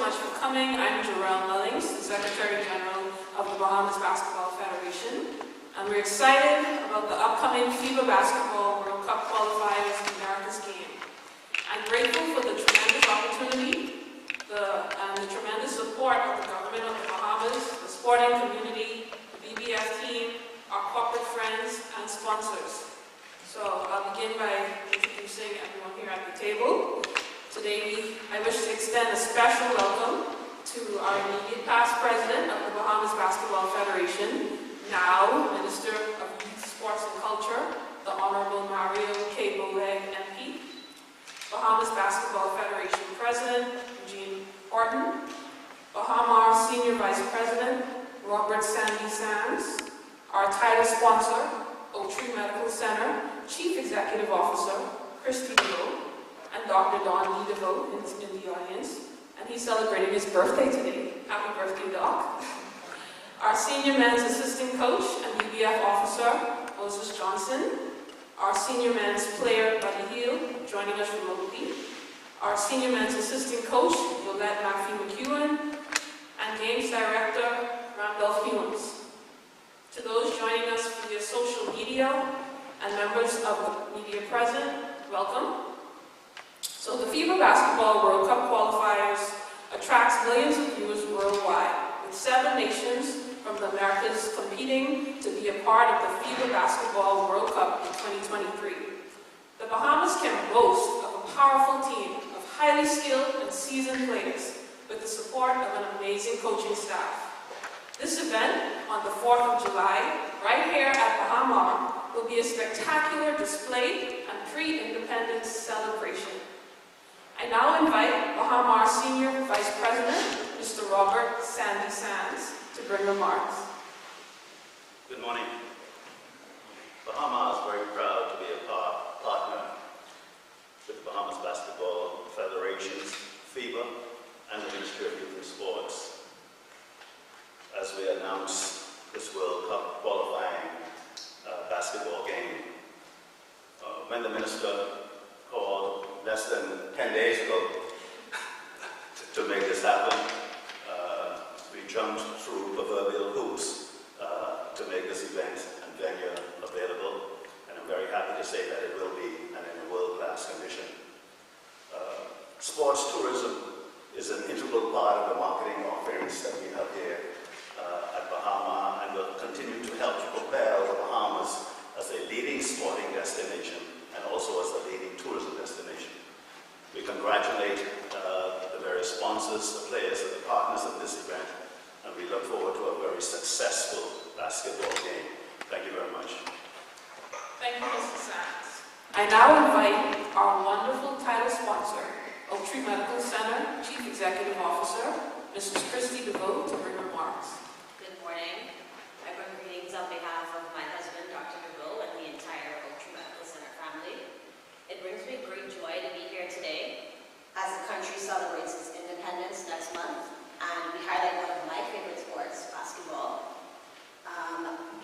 much for coming. I'm Jarrell Mullings, the Secretary General of the Bahamas Basketball Federation. And we're excited about the upcoming FIBA Basketball World Cup Qualifiers in America's game. I'm grateful for the tremendous opportunity and the tremendous support of the government of the Bahamas, the sporting community, the BBF team, our corporate friends, and sponsors. So I'll begin by introducing everyone here at the table. Today, I wish to extend a special welcome to our immediate past president of the Bahamas Basketball Federation, now Minister of Youth, Sports and Culture, the Honorable Mario K. Boleg, MP, Bahamas Basketball Federation President, Eugene Horton, Bahamas Senior Vice President, Robert Sandy Sands, our title sponsor, Oaktree Medical Center, Chief Executive Officer, Christy DeVoe, and Dr. Don Lee DeVoe in the audience, and he's celebrating his birthday today. Happy birthday, Doc. Our Senior Men's Assistant Coach and BBF Officer, Moses Johnson, our Senior Men's Player, Buddy Hill, joining us remotely, our Senior Men's Assistant Coach, Yolette McPhee-McEwen, and Games Director, Randolph Hewins. To those joining us via social media and members of the media present, welcome. So the FIBA Basketball World Cup Qualifiers attracts millions of viewers worldwide, with 7 nations from the Americas competing to be a part of the FIBA Basketball World Cup in 2023. The Bahamas can boast of a powerful team of highly skilled and seasoned players with the support of an amazing coaching staff. This event on the 4th of July, right here at Bahamas, will be a spectacular display and pre-independence celebration. I now invite Bahamas Senior Vice President, Mr. Robert Sandy Sands, to bring remarks. Good morning. Bahamas is very proud to be a partner with the Bahamas Basketball Federation's FIBA and the Ministry of Youth and Sports as we announce this World Cup qualifying basketball game. When the Minister called less than 10 days ago to make this happen, we jumped through proverbial hoops to make this event and venue available, and I'm very happy to say that it will be and in a world-class condition. Sports tourism is an integral part of the marketing offerings that we have here at Bahamas, and will continue to help to propel the Bahamas as a leading sporting destination and also as a leading tourism destination. We congratulate the various sponsors, the players, and the partners of this event, and we look forward to a very successful basketball game. Thank you very much. Thank you, Mr. Sands. I now invite our wonderful title sponsor, Oaktree Medical Center, Chief Executive Officer, Mrs. Christy DeVoe, to bring remarks. Good morning. I bring greetings on behalf of my husband, Dr. DeVoe, and the entire Oaktree Medical Center family. It brings me great joy to be here today as the country celebrates its independence next month, and we highlight one of my favorite sports, basketball.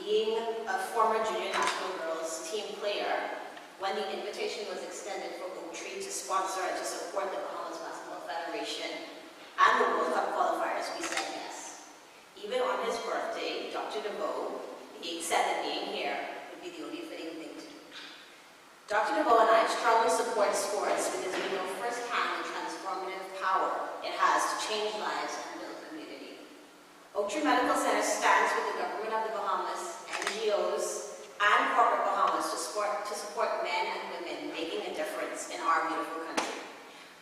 Being a former junior national girls team player, when the invitation was extended for Oaktree to sponsor and to support the Bahamas Basketball Federation and the World Cup qualifiers, we said yes. Even on his birthday, Dr. DeVoe, he said that being here would be the only fitting thing to do. Dr. DeVoe and I strongly support sports because we know firsthand the transformative power it has to change lives and build community. Oaktree Medical Center stands with the government of the Bahamas, NGOs, and corporate Bahamas to support men and women making a difference in our beautiful country.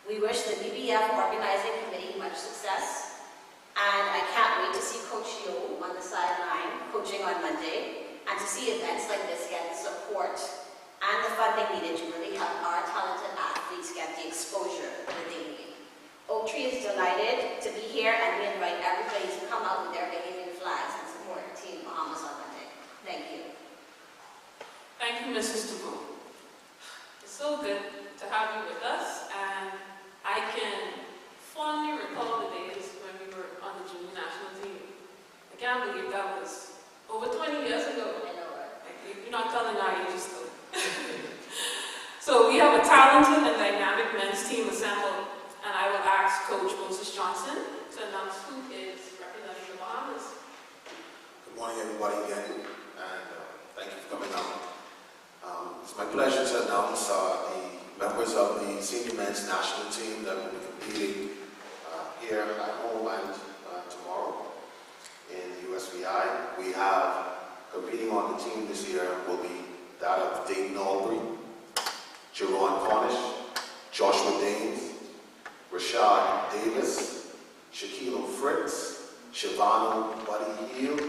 We wish the BBF organizing committee much success, and I can't wait to see Coach Yo on the sideline coaching on Monday, and to see events like this get the support and the funding needed to really help our talented athletes get the exposure that they need. Oaktree is delighted to be here, and we invite everybody to come out with their Bahamian flags and support Team Bahamas on Monday. Thank you. Thank you, Mrs. DeVoe. It's so good to have you with us, and I can fondly recall the days when we were on the junior national team. I can't believe that was over 20 years ago. I know, right? Like, you're not telling our ages though. So we have a talented and dynamic men's team assembled, and I will ask Coach Moses Johnson morning, everybody, again, and thank you for coming out. It's my pleasure to announce the members of the senior men's national team that will be competing here at home and tomorrow in the USVI. We have competing on the team this year will be that of Dayton Albury, Jerron Cornish, Joshua Daines, Rashad Davis, Shaquille Fritz, Shavano Buddy Hill,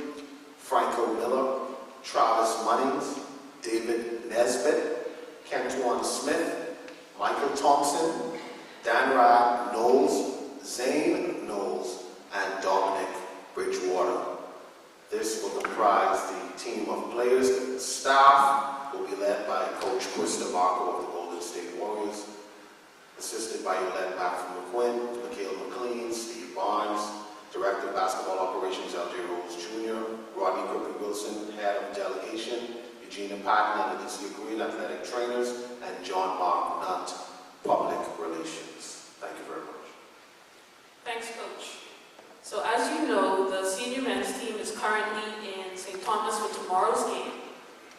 Franco Miller, Travis Munnings, David Nesbitt, Kentuan Smith, Michael Thompson, Danrad Knowles, Zane Knowles, and Dominic Bridgewater. This will comprise the team of players. The staff will be led by Coach Chris DeMarco of the Golden State Warriors, assisted by Yolette Matthew McQuinn, Mikhail McLean, Steve Barnes, Director of Basketball Operations L.J. Rose Jr., Rodney Crooker Wilson, Head of Delegation, Eugenia Patton and Alicia Green, Athletic Trainers, and John Mark Nutt, Public Relations. Thank you very much. Thanks, Coach. So as you know, the senior men's team is currently in St. Thomas for tomorrow's game.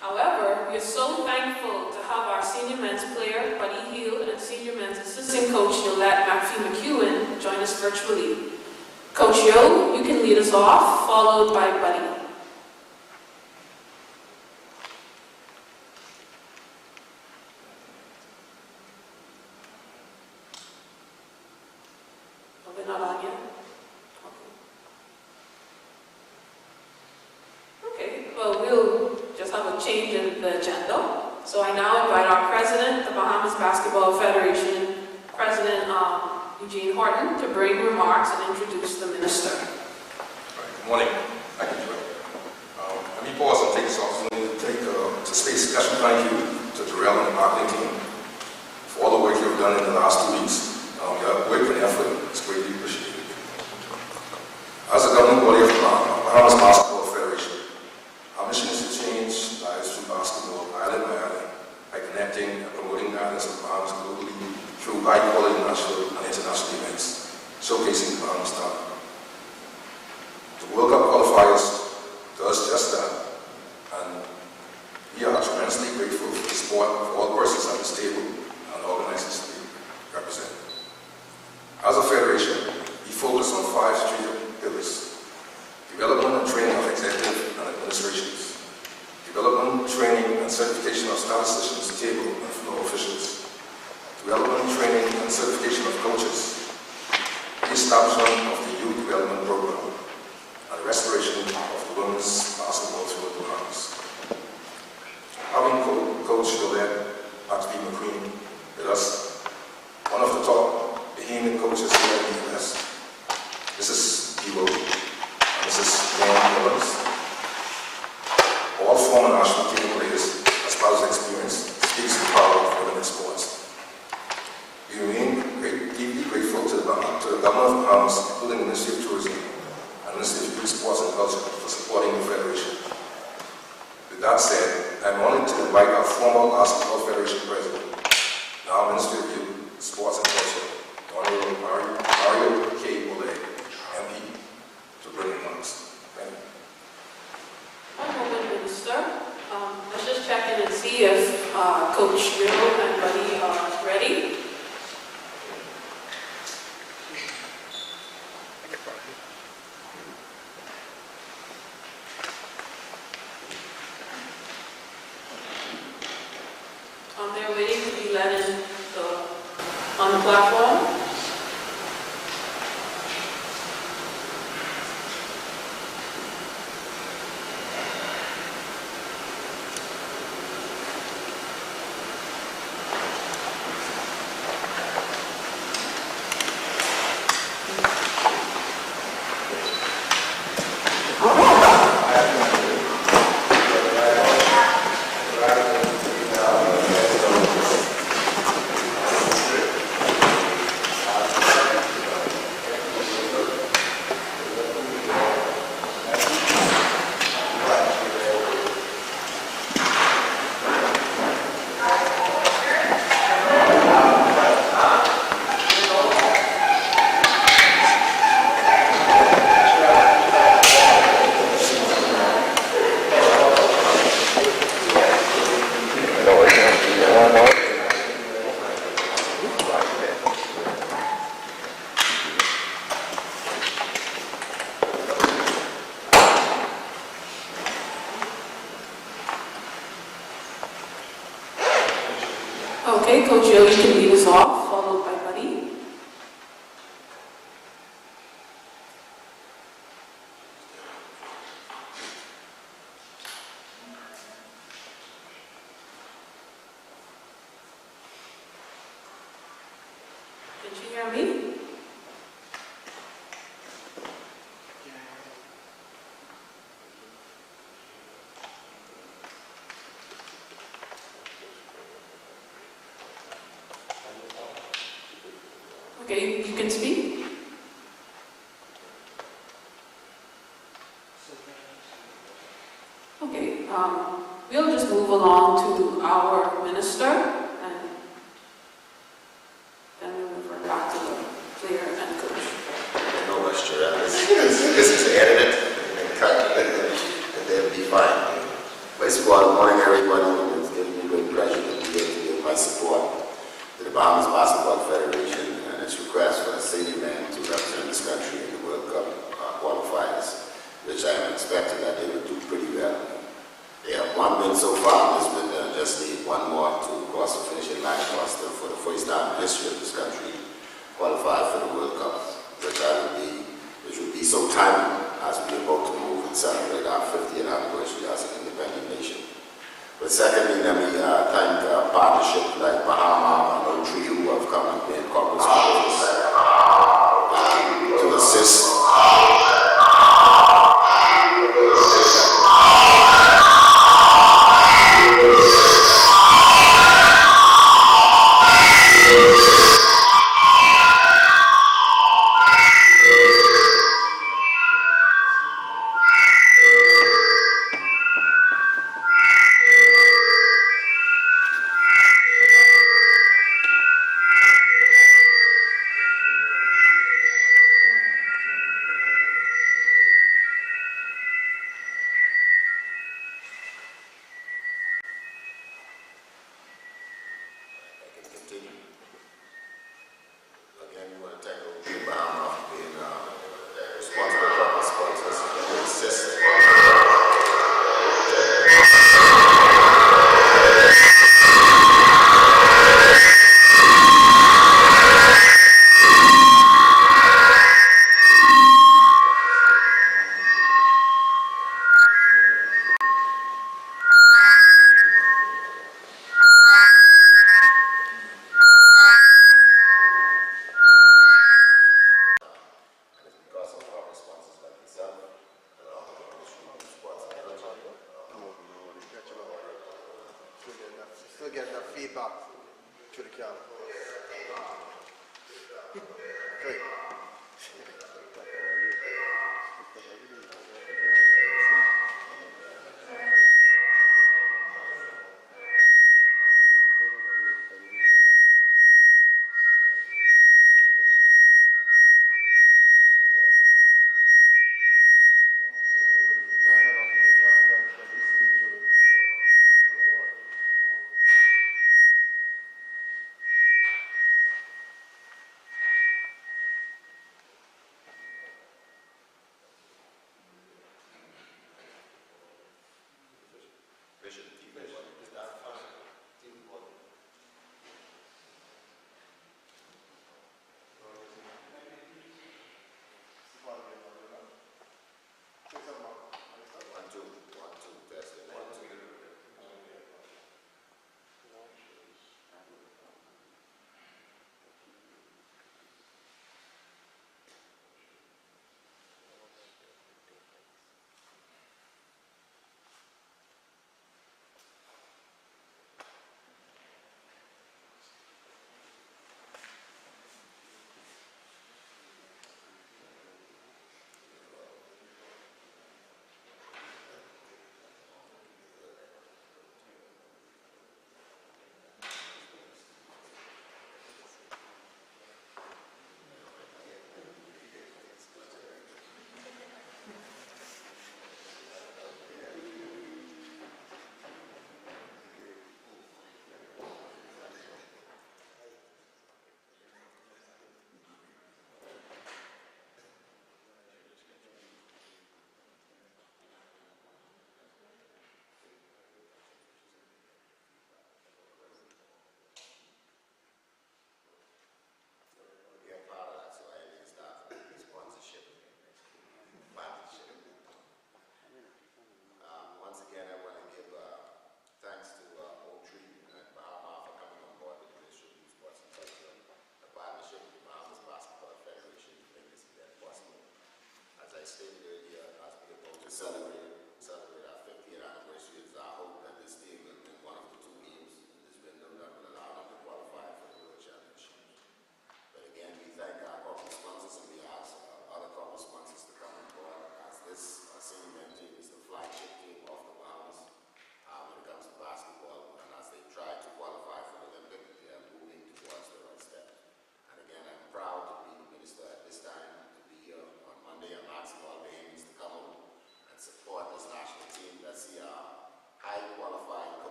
However, we are so thankful to have our senior men's player, Buddy Hill, and senior men's assistant coach, Yolette McPhee-McEwen, join us virtually. Coach Yo, you can lead us off, followed by Buddy. Oh, they're not on yet? Okay, well, we'll just have a change in the agenda. So I now invite our president, the Bahamas Basketball Federation, President Eugene Horton, to bring remarks and introduce the minister. Good morning. Thank you, Joy. Let me pause and take this opportunity to say a special thank you to Terrell and the marketing team for all the work you've done in the last 2 weeks. Your work and effort is greatly appreciated. As a governing body of the Bahamas Basketball Federation, our mission is to change lives through basketball, island by island, by connecting and promoting the islands of the Bahamas globally through high-quality national and international events, showcasing the Bahamas talent. The World Cup Qualifiers does just that, and we are tremendously grateful for the support of all persons at this table and organizations we represent. As a federation, we focus on 5 strategic pillars: development and training of executive and administrations, development, training, and certification of statisticians, table, and floor officials, development, training, and certification of coaches, the establishment of the youth development program, and the restoration of the women's basketball through the Bahamas. Having Coach Yolette McPhee-McQueen with us, one of the top Bahamian coaches here in the U.S., Mrs. Debo, and Mrs. Wayne Williams, all former national team players, as far as experience, speaks to the power of women in sports. We remain deeply grateful to the government of the Bahamas, including the Ministry of Tourism and the Ministry of Youth, Sports and Culture, for supporting the Federation. With that said, I am honored to invite our former Basketball Federation President, now Ministry of Youth, Sports and Culture, Honorable Mario K. Ole, MP, to bring remarks. Thank you. Honorable Minister, let's just check in and see if Coach Bill and Buddy are ready. They're waiting to be led in on the platform. Okay, Coach Yo, you can lead us off, followed by Buddy. Can you hear me? Okay, you can speak. Okay, we'll just move along to our minister, and then we'll refer back to the player and coach. No rush to that. This is edited and cut, and they'll be fine. First of all, good morning, everybody. It's given me great pleasure to be here to give my support to the Bahamas Basketball Federation and its request for a senior man to represent this country in the World Cup qualifiers, which I am expecting that they will do pretty well. They have one win so far. This will just need one more to cross the finishing line for the first time in the history of this country qualify for the World Cup, which will be so timely as we are about to move and celebrate our 50th anniversary as an independent nation. But secondly, let me thank partnerships like Bahamas and Oak who have come and been corporate sponsors to assist. Again, we want to thank Oak Bahamas for being responsible corporate sponsors and assist. Because of our responses like yourself, and all the others who sponsor the country. Still getting enough feedback to the camera. Great.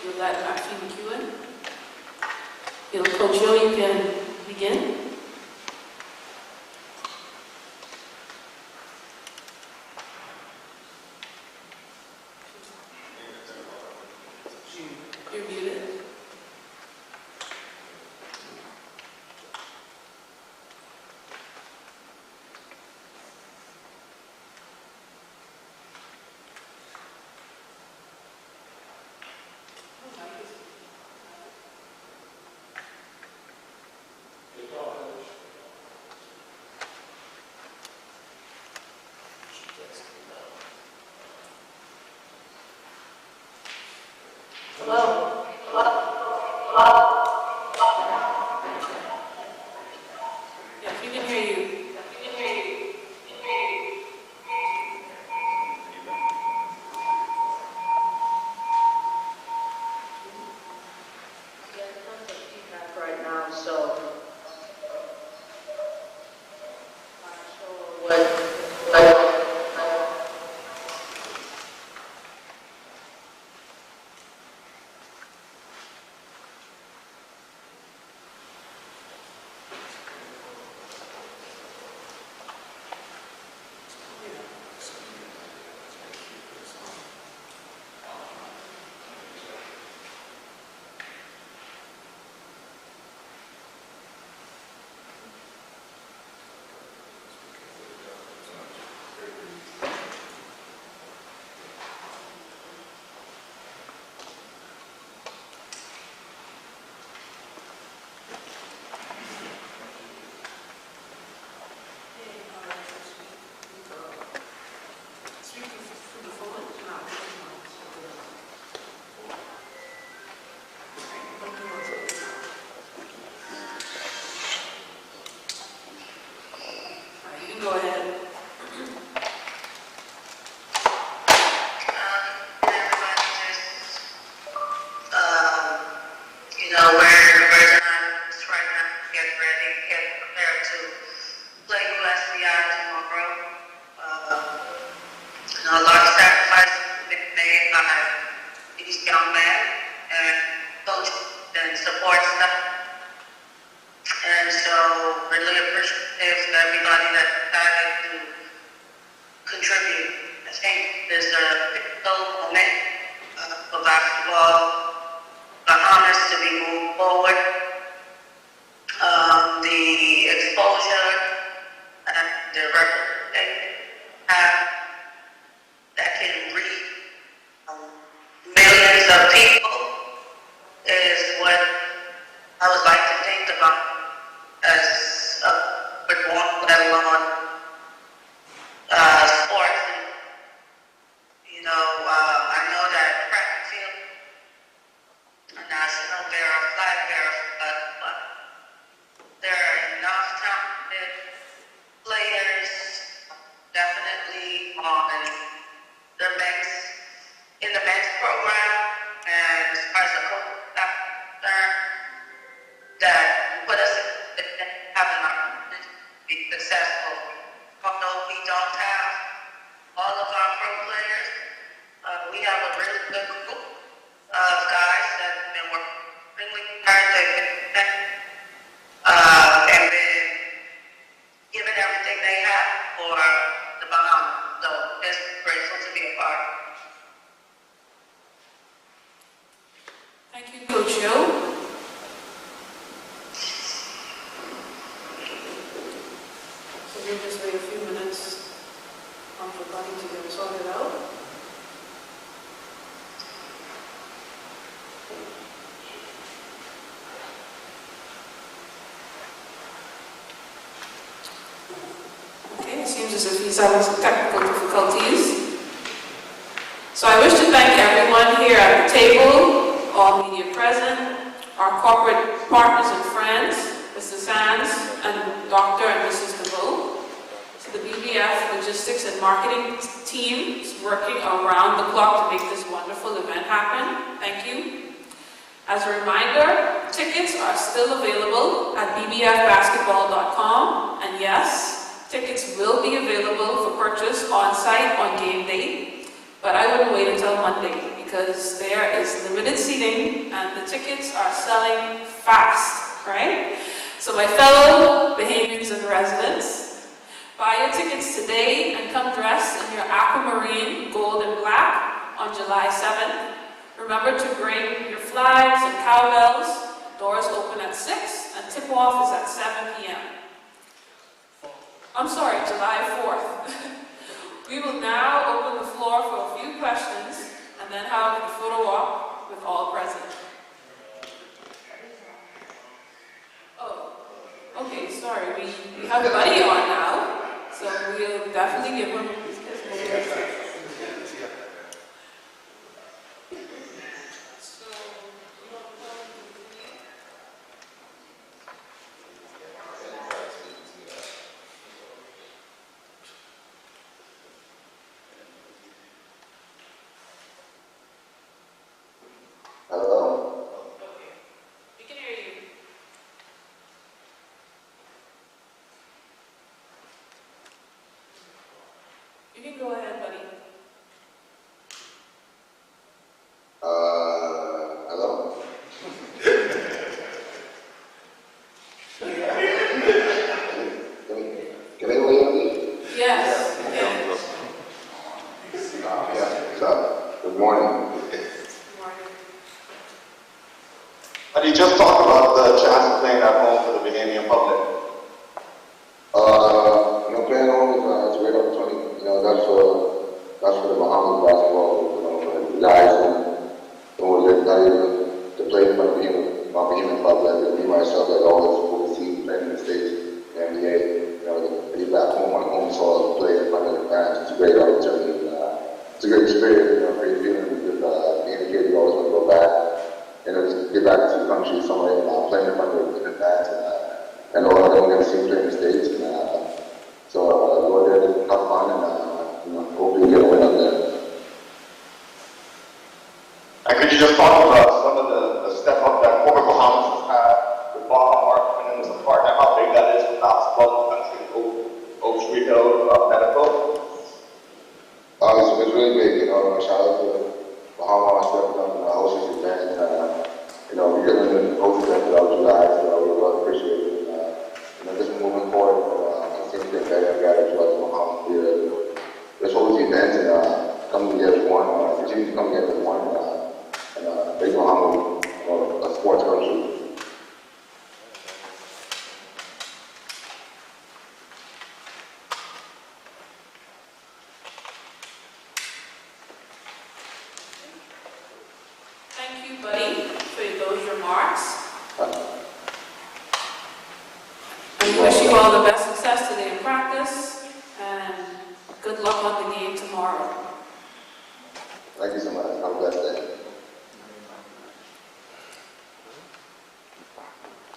you're led by FIBA McEwen. Coach Joe, you can begin. You're muted. Hello? Yes, we can hear you. Right now, so not sure what Go ahead. we're trying to get ready, get prepared to play USCI tomorrow. A lot of sacrifices have been made by these young men and coach and support staff. And so really appreciative to everybody that decided to contribute. I think there's a pivotal moment for basketball, Bahamas to be moved forward. The exposure and the representation that can reach millions of people is what I would like to think about as a one, let alone sports. And, I know that track and field, a national bearer, flag bearer, but there are enough talented players, definitely on the men's, in the men's program, and as far as the coach staff is concerned, that put us in having an opportunity to be successful. Although we don't have all of our pro players, we have a really good group of guys that have been working really hard. They've been and been giving everything they have for the Bahamas. So just grateful to be a part. Thank you, Coach Joe. So we'll just wait a few minutes for Buddy to get sorted out. Okay, it seems as if he's having some technical difficulties. So I wish to thank everyone here at the table, all media present, our corporate partners and friends, Mr. Sands and Dr. and Mrs. DeVoe, to the BBF logistics and marketing teams working around the clock to make this wonderful event happen. Thank you. As a reminder, tickets are still available at bbfbasketball.com, and yes, tickets will be available for purchase on site on game day, but I wouldn't wait until Monday because there is limited seating and the tickets are selling fast, right? So my fellow Bahamians and residents, buy your tickets today and come dressed in your aquamarine, gold and black on July 7th. Remember to bring your flags and cowbells. Doors open at 6 and tip-off is at 7 p.m. I'm sorry, July 4th. We will now open the floor for a few questions and then have a photo op with all present. Oh, okay, sorry, we have Buddy on now, so we'll definitely give him his Hello? We can hear you. You can go ahead, buddy. Hello? Can anyone hear me? Yes. Yeah, what's up? Good morning. And you just talked about the chance of playing at home for the Bahamian public. Playing home is a great opportunity. That's for the Bahamas basketball, for the guys who are excited to play in front of the Bahamian public. Me, myself, like always overseas, playing in the States, the NBA, to be back home on home soil, play in front of the fans. It's a great opportunity. It's a great experience, great feeling. With being a kid, you always want to go back. Just get back to the country somewhere, playing in front of the fans, and all I don't get to see play in the States. So go there, have fun, and hopefully get a win up there. And could you just talk about some of the step up that corporate Bahamas has had with Bahamas and as a partner, how big that is for basketball in the country, Oak Street Hill, Medical? It's really big, shout out to Bahamas representing the hostess event. We're getting the hostess event out July, so we really appreciate it. Just moving forward, I think that I got to like Bahamas here. Let's hold these events and come together as one, continue to come together as one, and make Bahamas a sports country. Thank you, buddy, for those remarks. And we wish you all the best success today in practice, and good luck on the game tomorrow. Thank you so much. Have a blessed day.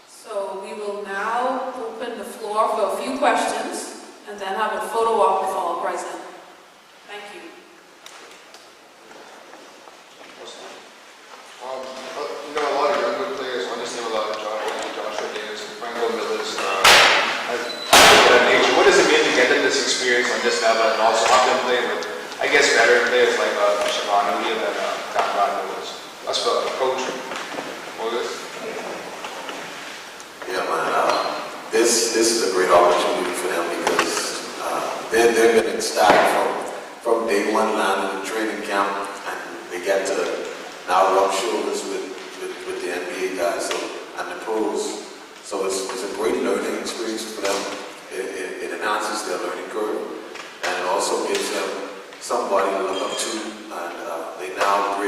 So we will now open the floor for a few questions, and then have a photo op with all present. Thank you. A lot of younger players understand a lot of Joshua Davis and Franco Miller's nature. What does it mean to get them this experience on this level and also have them play with, I guess, veteran players like Shavon O'Neal and Don Rodgers? That's for coach. Yeah, man. This is a great opportunity for them because they're going to start from day one, landing in training camp, and they get to now rub shoulders with the NBA guys and the pros. So it's a great learning experience for them. It enhances their learning curve, and it also gives them somebody to look up to, and they now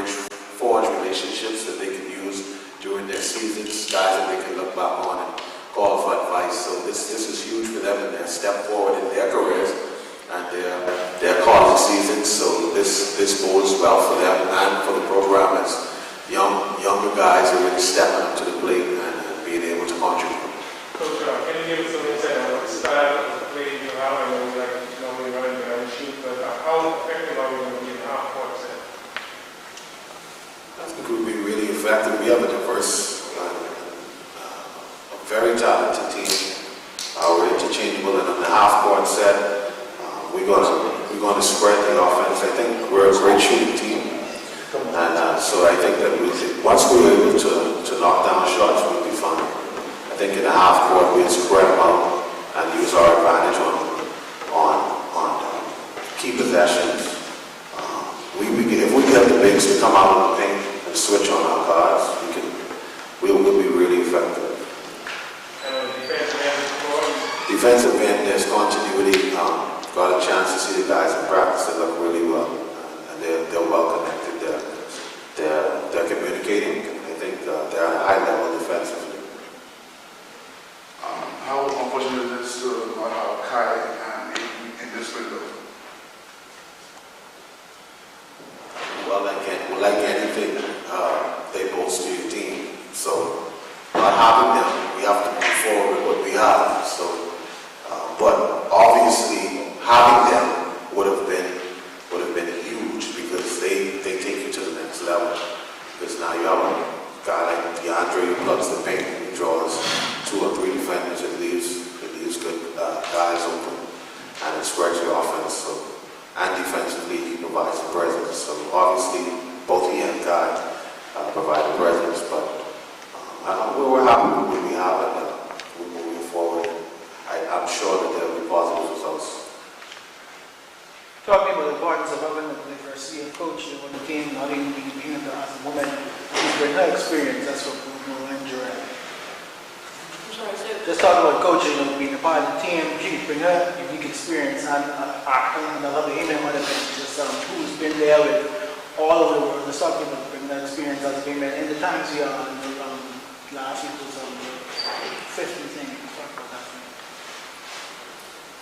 forge relationships that they can use during their seasons, guys that they can look back on and call for advice. So this is huge for them in their step forward in their careers and their college seasons. So this bodes well for them and for the program as younger guys are really stepping up to the plate and being able to contribute. Coach, can you give us some insight on what style of play you have? I know we like normally run and shoot, but how effective are we going to be in half court set? I think we'll be really effective. We have a diverse, a very talented team. We're interchangeable, and on the half-court set, we're going to spread the offense. I think we're a great shooting team, and so I think that once we were able to knock down shots, we'll be fine. I think in the half court we'll spread them out and use our advantage on key possessions. If we get the bigs to come out of the paint and switch on our guards, we'll be really effective. Defensive end, there's continuity. Got a chance to see the guys in practice. They look really well, and they're well connected. They're communicating. I think they're at a high level defensively. How unfortunate it is to not have Kai in this window? Well, like anything, they bolster your team. So, not having them, we have to move forward with what we have. So, but obviously, having them would have been huge because they take you to the next level. Because now you have a guy like DeAndre who plugs the paint and he draws 2 or 3 defenders and leaves good guys open, and it spreads your offense. So, and defensively, he provides the presence. So obviously, both he and Guy provide the presence. But we're happy with what we have, and we're moving forward. I'm sure that there will be positive results. Talking about the importance of having a diversity of coaching on the team, not even being there as a woman, she's bring her experience. That's what we'll enjoy. Just talking about coaching, being a part of the team, she bring her unique experience, and I love the email on the bench, just who's been there with all over the world. Just talking about bringing that experience as a woman. In the times we are, last week was 50 thing.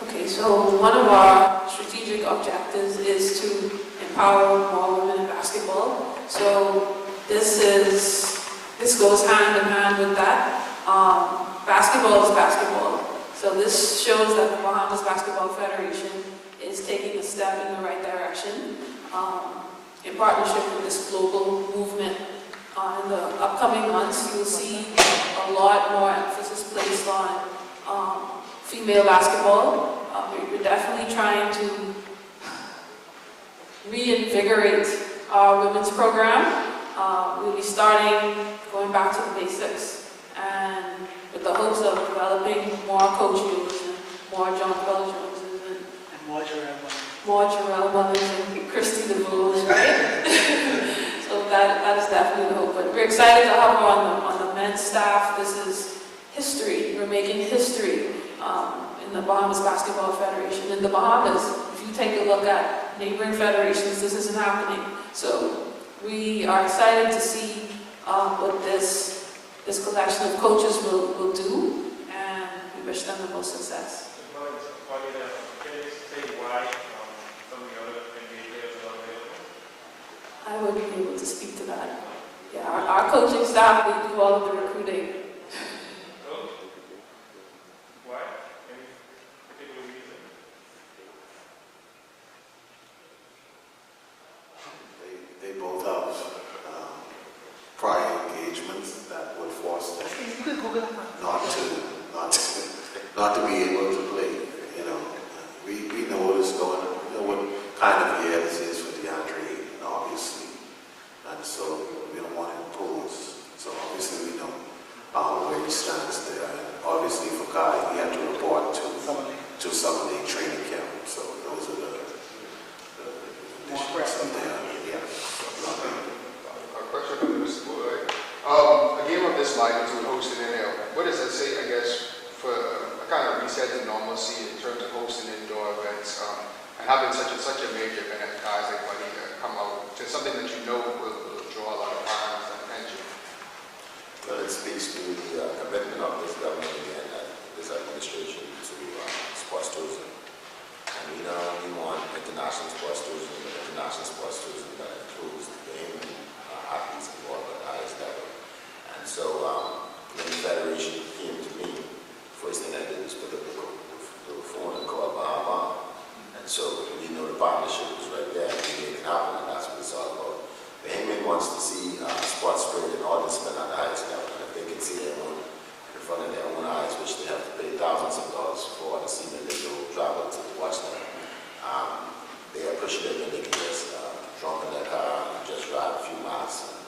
Okay, so one of our strategic objectives is to empower more women in basketball. So this goes hand in hand with that. Basketball is basketball. So this shows that the Bahamas Basketball Federation is taking a step in the right direction in partnership with this global movement. In the upcoming months, you'll see a lot more emphasis placed on female basketball. We're definitely trying to reinvigorate our women's program. We'll be going back to the basics, and with the hopes of developing more coaches and more John Bell Joneses and more Jarrell Mothers and Christy DeVos, right? So that is definitely the hope. But we're excited to have her on the men's staff. This is history. We're making history in the Bahamas Basketball Federation. In the Bahamas, if you take a look at neighboring federations, this isn't happening. So we are excited to see what this collection of coaches will do, and we wish them the most success. I wouldn't be able to speak to that. Yeah, our coaching staff, they do all of the recruiting. Why? Any particular reason? They both have prior engagements that would force them not to be able to play. You know, we know what is going on. We know what kind of year this is for DeAndre, obviously, and so we don't want to impose. So obviously we know where he stands there. And obviously for Guy, he had to report to Summer League training camp. So those are the conditions up there. Yeah. A question for Mr. Boyd. A game of this magnitude hosted in there, what does that say, I guess, for a kind of reset to normalcy in terms of hosting indoor events and having such a major event as guys like Buddy come out to something that you know will draw a lot of eyes and attention? Well, it speaks to the commitment of this government and this administration to sports tourism. And we not only want international sports tourism, but international sports tourism that includes the game and athletes involved at the highest level. And so when the Federation came to me, first thing I did was put up the phone and call Bahamas. And so we know the partnership was right there, and we made it happen, and that's what it's all about. The Hangman wants to see sports spirit and all this men at the highest level. And if they can see their own in front of their own eyes, which they have to pay thousands of dollars for to see that they go travel to watch them, they appreciate it when they can just jump in their car and just drive a few miles.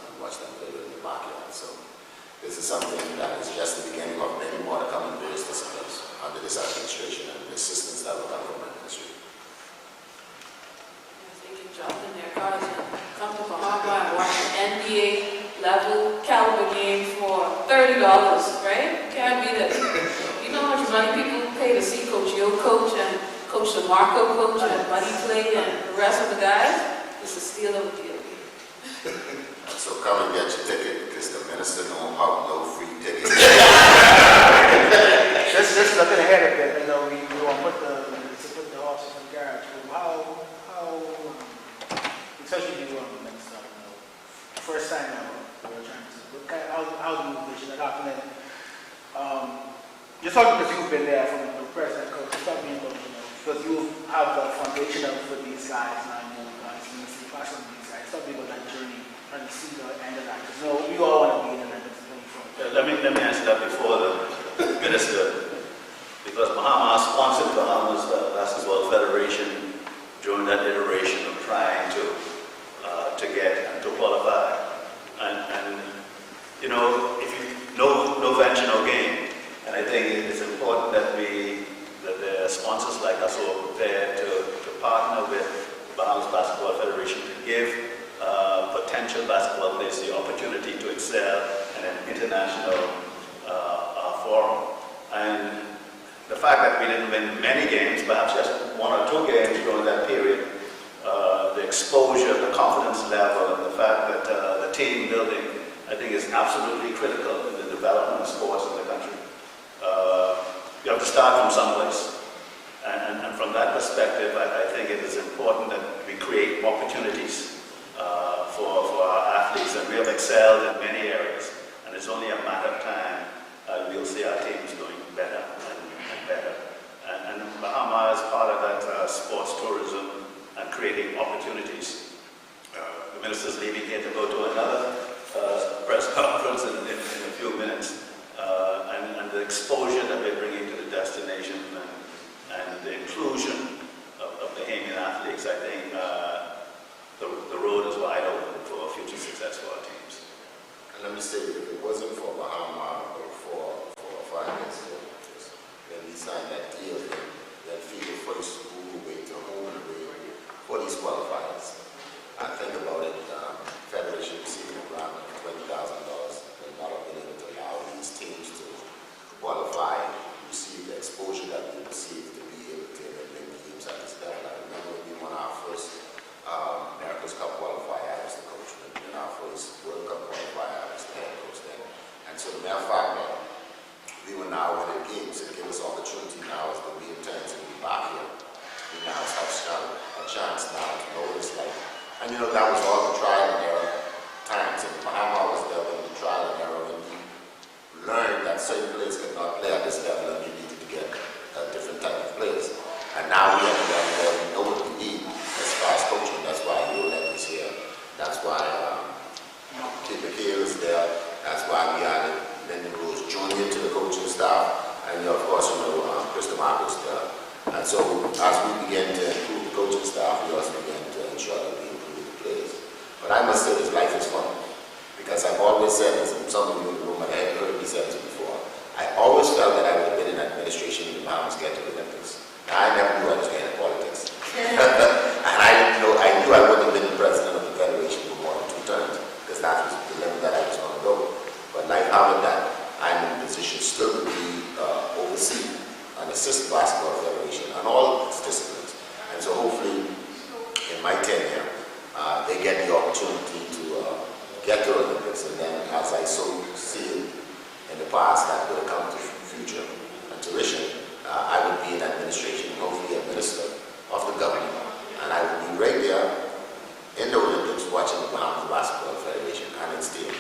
This is something that is just the beginning of many more to come in various disciplines under this administration and the assistance that will come from the ministry. Yes, they can jump in their cars and come to Bahamas and watch an NBA level caliber game for $30, right? Can't be that. You know how much money people pay to see Coach Yo coach and Coach DeMarco coach and Buddy play and the rest of the guys? It's a steal of a deal. So come and get your ticket because the minister don't have no free tickets. Just looking ahead a bit, you know, we want to put the horses in the garage. How, especially you next time, you know, first time we're trying to, how do you envision it happening? Just talking because you've been there from the president, coach, just talking about, you know, because you have the foundation up for these guys now, you know, guys, you see the passion of these guys. Talk about that journey, trying to see the end of that. Because, you know, we all want to be in the next 24. Let me answer that before the minister, because Bahamas sponsored the Bahamas Basketball Federation during that iteration of trying to get and to qualify. And you know, if you no venture, no gain. And I think it's important that the sponsors like us who are prepared to partner with the Bahamas Basketball Federation to give potential basketball players the opportunity to excel in an international forum. And the fact that we didn't win many games, perhaps just 1 or 2 games during that period, the exposure, the confidence level, and the fact that the team building, I think, is absolutely critical in the development of sports in the country. You have to start from someplace. And from that perspective, I think it is important that we create opportunities for our athletes, and we have excelled in many areas. And it's only a matter of time we'll see our teams doing better and better. And Bahamas is part of that sports tourism and creating opportunities. The minister's leaving here to go to another press conference in a few minutes. And the exposure that we're bringing to the destination and the inclusion of the Bahamian athletes, I think the road is wide open for future success for our teams. And let me say, if it wasn't for Bahamas or for finance, when we signed that deal, that FIBA first moved away to home and away for these qualifiers. I think about it, Federation receiving a grant of $20,000 and not being able to allow these teams to qualify, receive the exposure that we received to be able to win games at this level. I remember when we won our first America's Cup qualifier, I was the coach. When we won our first World Cup qualifier, I was the head coach then. And so the matter of fact that we were now winning games, it gave us opportunity now as we intend to be back here. We now have a chance now to know what it's like. And you know, that was all the trial and error times. And Bahamas was there when the trial and error, when we learned that certain players could not play at this level and we needed to get a different type of players. And now we have to learn where we know what we need as far as coaching. That's why Yolette is here. That's why Kid McHale is there. That's why we added Lyndon Rose Jr. to the coaching staff. And of course, you know, Chris DeMarco is there. And so as we begin to improve the coaching staff, we also begin to ensure that we improve the players. But I must say this, life is fun. Because I've always said this, and some of you in the room, and I had heard me say this before, I always felt that I would have been in administration in the Bahamas get to the Olympics. Now, I never knew I was getting into politics. And I knew I wouldn't have been the president of the Federation for more than 2 terms, because that was the level that I was going to go. But like having that, I'm in a position still to be oversee and assist the Basketball Federation and all of its disciplines. And so hopefully, in my tenure, they get the opportunity to get to the Olympics, and then as I so see it in the past, that will come to future and tuition, I would be in administration, hopefully a minister of the government, and I would be right there in the Olympics watching the Bahamas Basketball Federation and its team.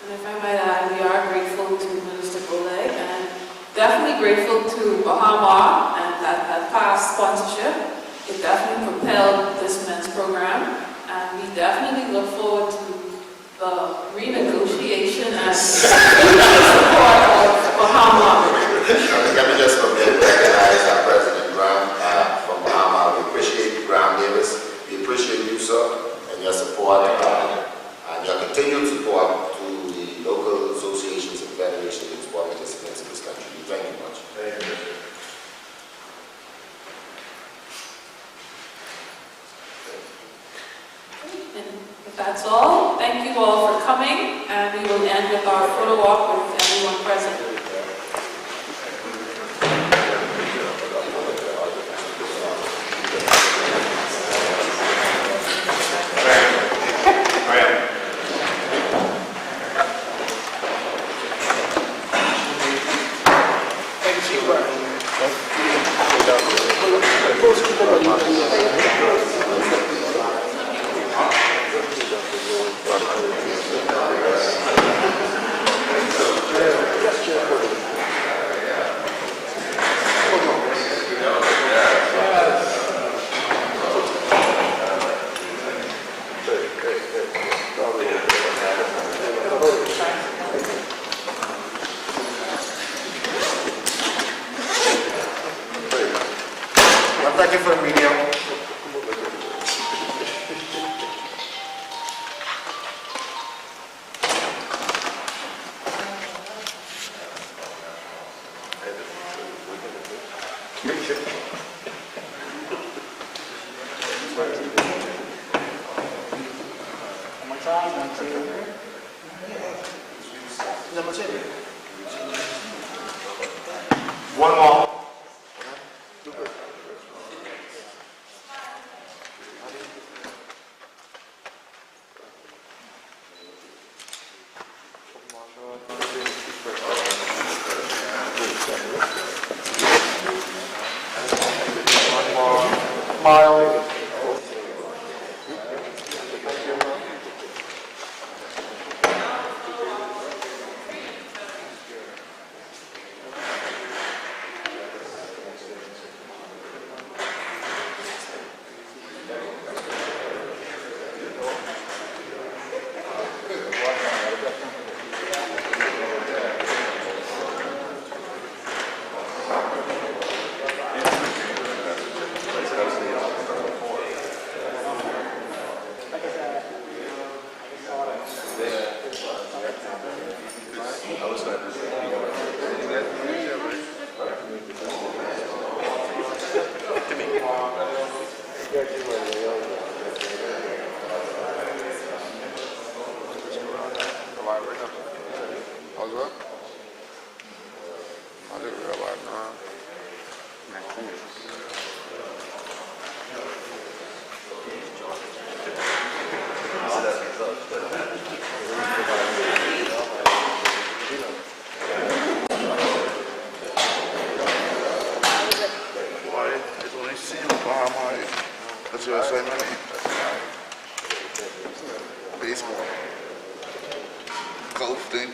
And if I might add, we are grateful to Minister Boleg and definitely grateful to Bahama and that past sponsorship. It definitely propelled this men's program, and we definitely look forward to the renegotiation and support of Bahama. Let me just recognize our President Graham from Bahama. We appreciate you, Graham Davis. We appreciate you, sir, and your support and your continued support to the end with our photo op with everyone present. Thank you for the media. One more. Mile. How's that? I didn't realize now. Why? It's only seen Bahamas. That's your assignment. Baseball. Golf thing.